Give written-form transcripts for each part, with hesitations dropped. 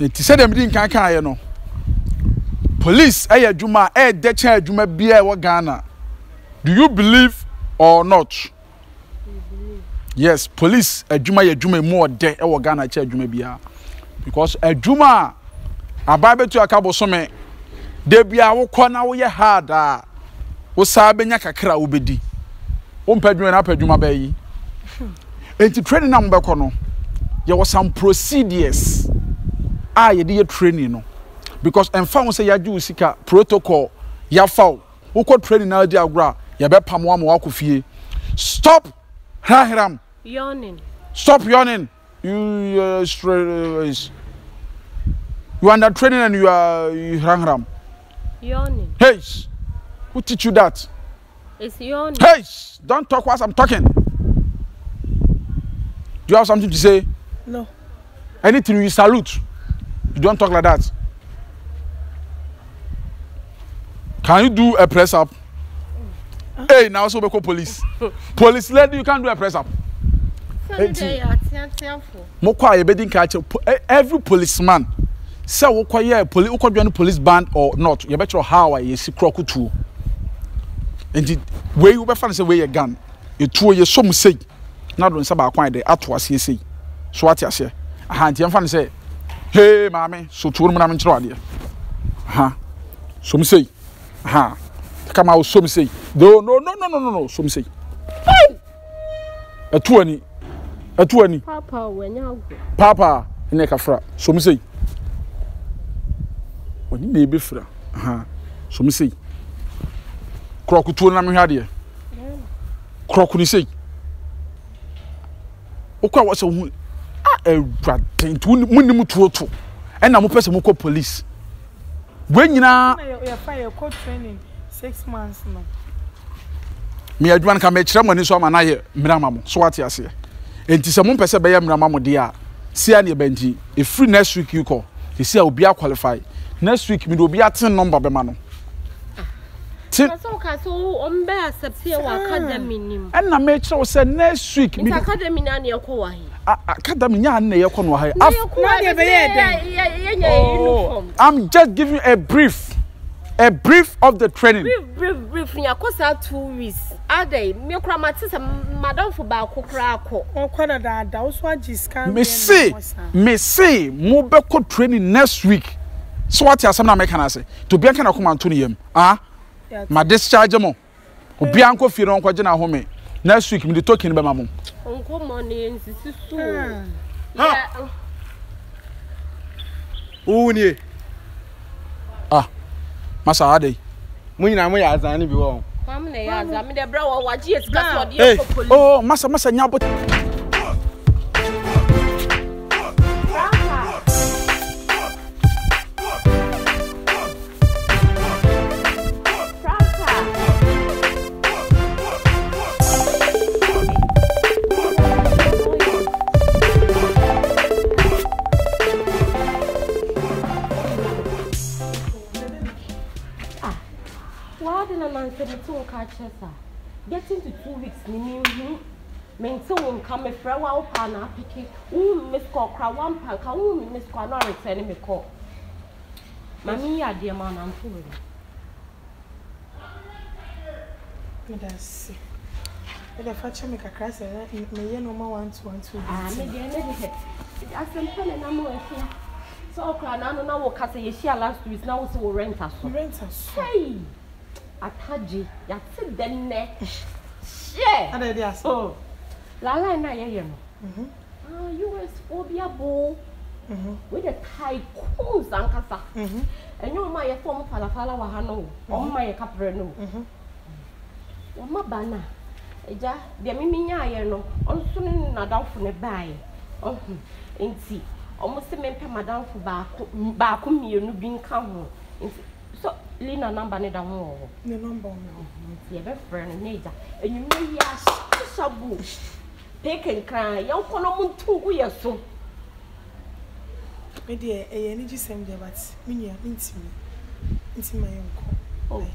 It said them didn't can you know. Police juma de cha juma bia wa Ghana. Do you believe or not? Yes, police juma more de wa Ghana cha juma bia. Because juma ababe to akabo so me de bia wo kona wo ye hard a wo sa benya kakra wo bedi. Wo mpadwuma na padwuma ba yi. Enti training na mbekọ no. There was some procedures. Ye dey training no. Because enfa say ya ju sika protocol ya faw wo ko training na di agura ya be pam wa ma ko fie. Stop hram yawning. Stop yawning. You under training and you hram yawning. Hey, who teach you that? It's yawning. Hey, don't talk whilst I'm talking. Do you have something to say? No. Anything you salute. You don't talk like that. Can you do a press up? Hey, now so we call police. Police lady, you can't do a press up. Every policeman say police band or not. You better how I see crocodile. And where you be find say where you gun. You two you some say. Now don't say about quite the atwas you say. So what you say? Say, hey, mammy, so two women I'm in trouble. Some say, come out, some say, no, some say, a 20, Papa, when you Papa, in a cafra, some say, when you may be fra, some say, crocodile, I'm here, crocodile say, okay, what's a to and I'm a person who call police. When you know, fire court training 6 months now. Me, I want to make someone is on my Mramam, so what you say. And to someone person by Mramamo, dear, see any Benji, if free next week you call, you see, I'll be qualified. Next week, we will be at 10 number, Bemano. So on bear academy. And I made sure say next week. Academy na ne yakowa hi. Academy nya na yakọ no ha. I'm just giving you a brief of the training. Brief yakosa 2 weeks. Ade me kura matise madam for ba kokra akọ. Okwada da wo so agiscan. Me say mo be ko training next week. So what you asem na make na say. To be an come Anthony yam. My discharge mo. Obi anko fi no nko gina home. Next week me the token be mamom. Onko money nsisi so. Uni. Masa ade. Mo nyina mo ya azan bi wo. Mam na ya azan me de bra wo waji esika so de for police. Oh, masa nya bot. Getting to 2 weeks, maintain won't come a friend while partner picking, miss call, cry 1 pack, miss call, not returning me call. Mammy, dear man, I'm full. That's the father make a crash, may no more want to. I said, and I'm here. So, I don't know what Cassie is here last week, now so rent us. Hey! Ataji, ya sit then ne. Yeah. Ada dia so. Oh. Lala na ye no. US phobia bo. With the tycoons ankasa. And you ma ye form falafala wa ha no. O ma ye kapre no. O ma bana. Eja, de mimi nya ye no. Onso ni na danfo ne bae. Enti, omo se mempe madamfo ba ko mienu bi nka ho. Enti so Lina number ne da ho. Ne number no. Ye be friend neja. Enyu me ya shabu. Take and cry. Yow kono muntu gu yeso. Me de e ni gisem de but me nya intimi. Intimi yonko. Oh.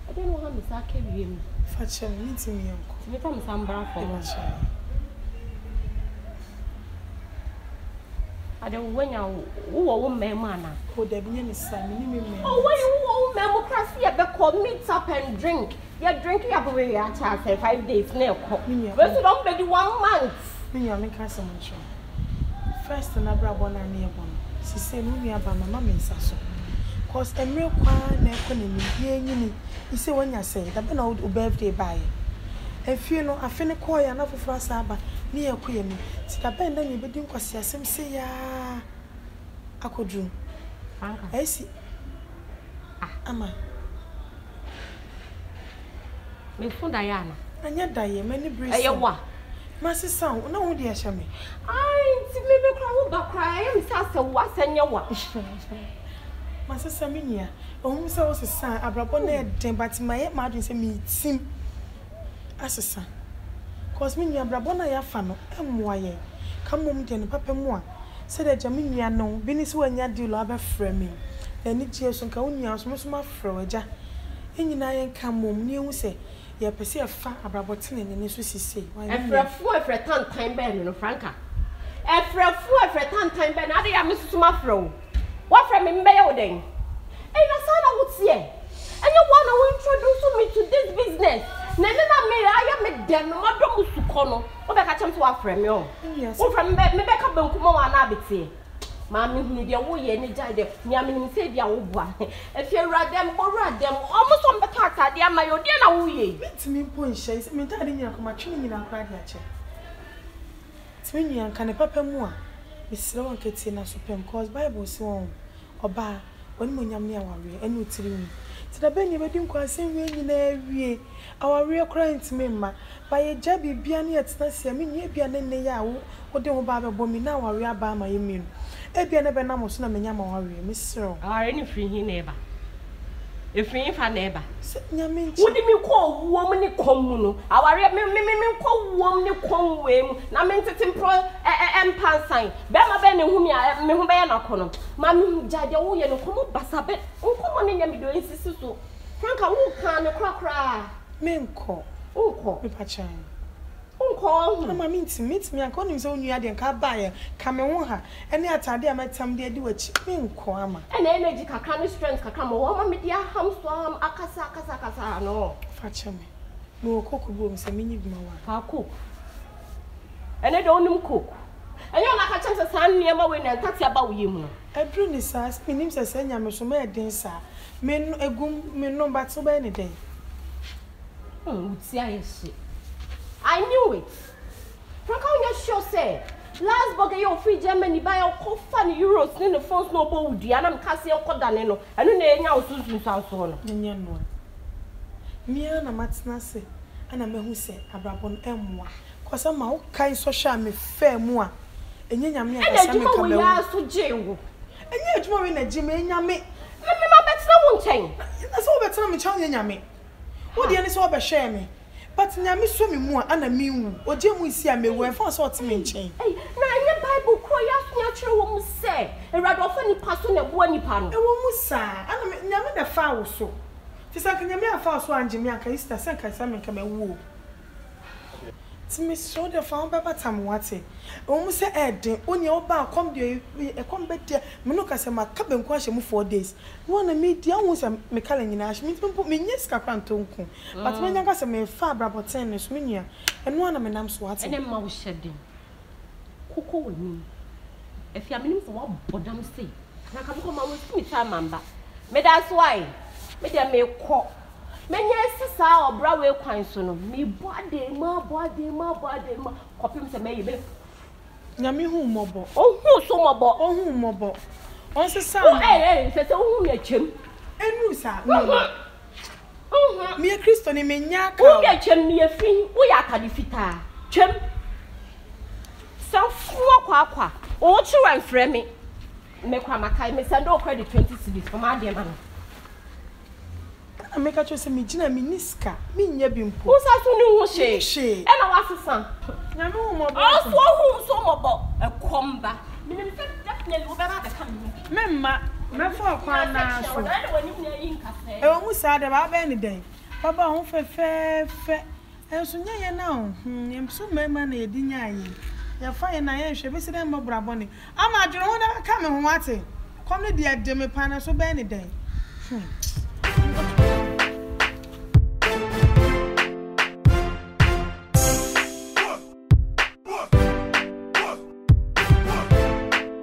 I don't know how me sa ke wiem. Fa che me intimi yonko. Me ta me sambra for. I don't when you who man. Oh, there be any son, me. Oh, when you democracy, I call meet up and drink. You're drinking up away at 5 days now. But don't be 1 month. Me, I make us first, and I brought one near one. She said, me about my mamma in Sasso. Cause a real quiet economy, ye, you say when you say that been old birthday by. If you know, I feel quiet enough for us, but near queen. See, I bend then you be doing cause some say, ya. I could do. I see. Ama. Me phone Diana. And yet, Diana, many breezes. My sister, no, dear Shammy. I maybe cry. I am Sassa, what's in your watch? My sister Minia, oh, so was a son, I brought one but my madam said me, sim as a son. Cause Minia Brabona ya fano, and why, come home, then Papa Moa. Said that Jaminia no, Binis when ya do love a framing. Then it years on Kaunia was most my froja. And you come home, you say. Ya pese afa abrabotin ne ne so sisi efrefo efretan time ben no Franka efrefo efretan time ben ade ya mesutuma fro what from me mbe wo den e na sana wo tie enye one who introduce me to this business na me aya me den no madom suko no wo be ka chem to afrem me o wo from me be ka bankumo wa na abetie Mammy, who did your way any jade, Yamin said, ya woman. If you ride them or ride them, almost on the tax, I dear my dinner. We meet me, point shays, me daddy, you come a chilling in our cried at you. Swing and can a papa more. Miss Slow and Katina Supreme cause Bible song or bar when Munyamia worry and would tell me. To the Benny wedding quite same way in every our real crying to me, by a jabby biani at Snassia, mean ye be an end yaw, or don't bother bomb now, or we are by my immune. Ebia never namos na menya worry, Miss Sir. Are any free he neighbor? If we if I neighbor. Yamin, what do you call woman communo? Our me call woman come way, na meant to employ and pan sign. Bema Ben whom ya me whom na kono. Mammy Jadia wo ye no come basabe. Uncommon in yami doing so. Franka who can crack. Men call. Uncle, me pachan. Uncle, Mamma means meet me and his own yard and car buyer. Come on her. Any atade I met some dear do a chip in Kwama. And energy can strength can come over me, dear Hamswam, Akasa, no. Fetch me. No cook rooms a minute more. How cook? And I don't cook. And you're like a chance of son near my window and taxi about you. A bruni says, me names a senior, Miss Omer Densa. Men a goom, men no but so many day. See, I knew it. Franka, you sure say. Last bugger your free Germany buy a cold funny euros in the phone snowball with Diana Cassia Codaneno, and then they now soon sound so. No. Mia na Matsna say, and I may who say, Abrabon Emwa. Cause I'm all kind so shall me fair moi. And you yam me so jail. And yet more in a Jimmy and yammy. Mamma, that's no one chain. That's all better me telling yammy. What the end is over share me. But Nyami swimming more and a mean, or Jim we see a me where for sort of chain. Hey, now Bible cry natural woman say, and rather often pass on a one pan. A woman say, and Nyami the foul so. Tis like a false one, Jimmy, and Calista Sanka Salmon come a woo. Miss Shoulder found by Batam Watty. Almost say, Ed, when your bar come to a combat dear, Manuka said my cup and question 4 days. One of me, the almost a Macallan in Ash means put me yes, Capantonco. But when I got a mere far bravo tennis, Minia, and one of my name's what and a mouse shedding. Cocoa with me. If you are meaning for what Bodam say, I can come out with me, Chamamba. May that's why. May there may call. Many sister or Broadway quine son me body, ma. Copy me, maybe. Yammy whom mobile. Oh, who so mobile? Oh, whom mobile. On the sound, eh, says, oh, me a chim. And who sat? Me a Christian in Menya, oh, me a chim, me a free, we are Cadifita. Chim. So, qua. Oh, children, frame me. Make Ramakai, me send all credit 20 cities for my dear man. I make a choice of me, Gina Miniska, mean ye been poor. Who's as new she? And I was a son. Also, who's so about a comba. Definitely will better come. Memma, my father, I almost sad about any day. Papa, fair. And so, now, I'm so my money, deny. Ya fine na ye hwe be se dem brabo ne. Ama adwene ho na ka me ho ate. Kom ne de ade me pa na so be ne den.